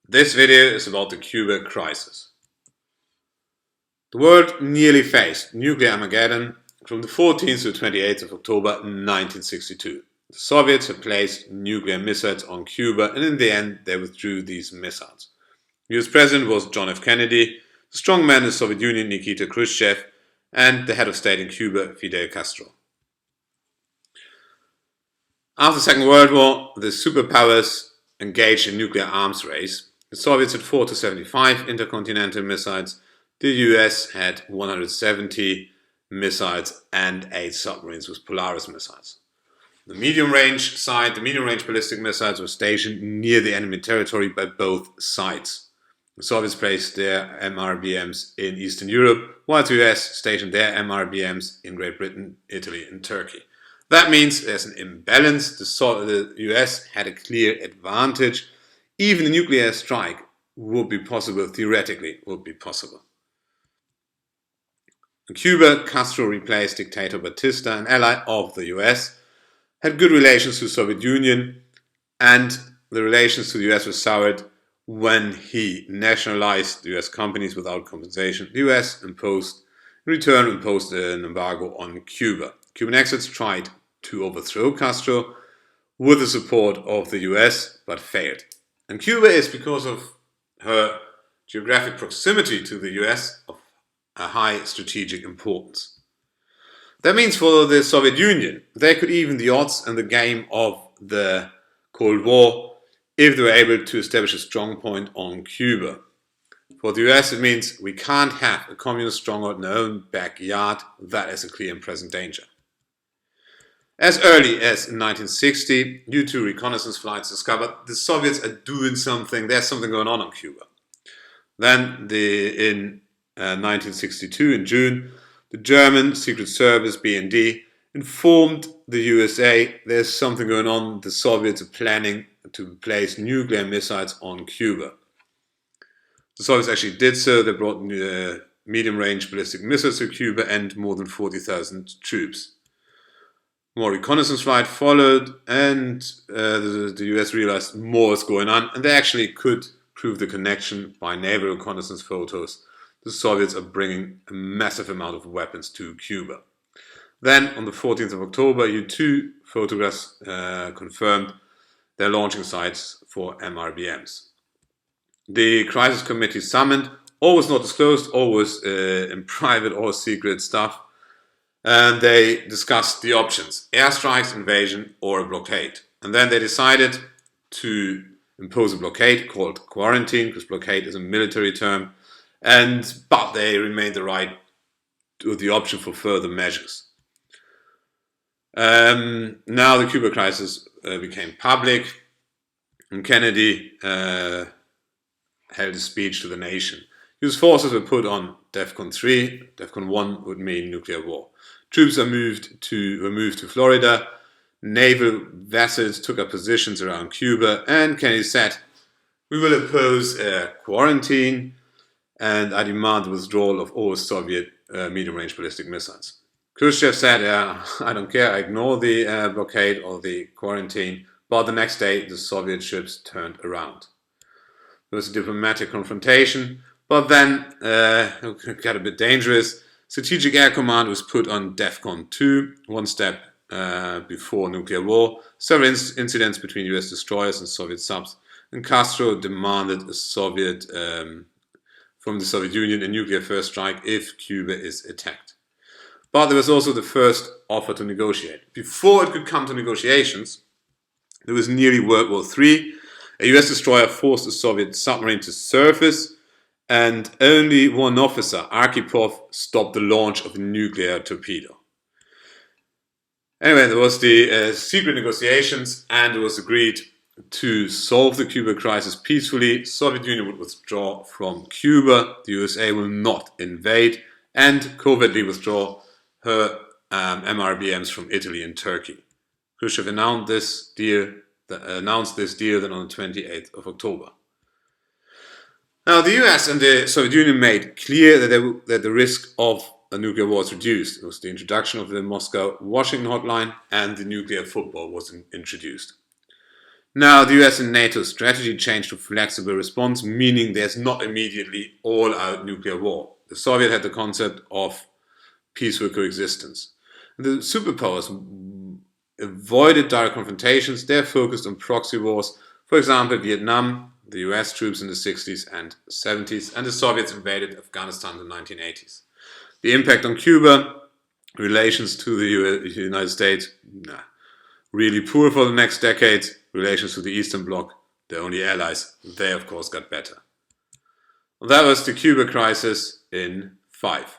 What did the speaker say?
This video is about the Cuba Crisis. The world nearly faced nuclear Armageddon from the 14th to the 28th of October 1962. The Soviets had placed nuclear missiles on Cuba, and in the end they withdrew these missiles. The US President was John F. Kennedy, the strongman in the Soviet Union Nikita Khrushchev, and the head of state in Cuba, Fidel Castro. After the Second World War, the superpowers engaged in nuclear arms race. The Soviets had 4 to 75 intercontinental missiles, the US had 170 missiles and 8 submarines with Polaris missiles. The medium-range ballistic missiles were stationed near the enemy territory by both sides. The Soviets placed their MRBMs in Eastern Europe, while the US stationed their MRBMs in Great Britain, Italy and Turkey. That means there's an imbalance. The US had a clear advantage. Even a nuclear strike would be possible, theoretically would be possible. In Cuba, Castro replaced dictator Batista, an ally of the US, had good relations to the Soviet Union, and the relations to the US were soured when he nationalized the US companies without compensation. The US in return imposed an embargo on Cuba. Cuban experts tried to overthrow Castro with the support of the US, but failed. And Cuba is, because of her geographic proximity to the US, of a high strategic importance. That means for the Soviet Union, they could even the odds in the game of the Cold War if they were able to establish a strong point on Cuba. For the US, it means we can't have a communist stronghold in our own backyard. That is a clear and present danger. As early as in 1960, due to reconnaissance flights discovered the Soviets are doing something, there's something going on Cuba. Then in 1962, in June, the German Secret Service, BND, informed the USA there's something going on, the Soviets are planning to place nuclear missiles on Cuba. The Soviets actually did so. They brought medium-range ballistic missiles to Cuba and more than 40,000 troops. More reconnaissance flight followed, and the US realized more is going on, and they actually could prove the connection by naval reconnaissance photos. The Soviets are bringing a massive amount of weapons to Cuba. Then, on the 14th of October, U-2 photographs confirmed their launching sites for MRBMs. The crisis committee summoned, always not disclosed, always in private or secret stuff, and they discussed the options: airstrikes, invasion, or a blockade. And then they decided to impose a blockade called quarantine, because blockade is a military term, but they remained the right to the option for further measures. Now the Cuba crisis became public, and Kennedy held a speech to the nation. US forces were put on DEFCON 3. DEFCON 1 would mean nuclear war. Troops were moved to Florida. Naval vessels took up positions around Cuba, and Kennedy said, "We will impose a quarantine, and I demand the withdrawal of all Soviet medium-range ballistic missiles." Khrushchev said, "I don't care, I ignore the blockade or the quarantine," but the next day the Soviet ships turned around. There was a diplomatic confrontation, but then it got a bit dangerous. Strategic Air Command was put on DEFCON 2, one step before nuclear war. Several incidents between US destroyers and Soviet subs, and Castro demanded from the Soviet Union a nuclear first strike if Cuba is attacked. But there was also the first offer to negotiate. Before it could come to negotiations, there was nearly World War III. A US destroyer forced a Soviet submarine to surface, and only one officer, Arkhipov, stopped the launch of a nuclear torpedo. Anyway, there was the secret negotiations, and it was agreed to solve the Cuba crisis peacefully. Soviet Union would withdraw from Cuba, the USA will not invade, and covertly withdraw her MRBMs from Italy and Turkey. Khrushchev announced this deal then on the 28th of October. Now, the US and the Soviet Union made clear that the risk of a nuclear war was reduced. It was the introduction of the Moscow-Washington hotline, and the nuclear football was introduced. Now, the US and NATO strategy changed to flexible response, meaning there's not immediately all-out nuclear war. The Soviet had the concept of peaceful coexistence. The superpowers avoided direct confrontations. They're focused on proxy wars. For example, Vietnam, the US troops in the 60s and 70s, and the Soviets invaded Afghanistan in the 1980s. The impact on Cuba, relations to the United States, really poor for the next decade. Relations to the Eastern Bloc, the only allies, they of course got better. That was the Cuba Crisis in 5.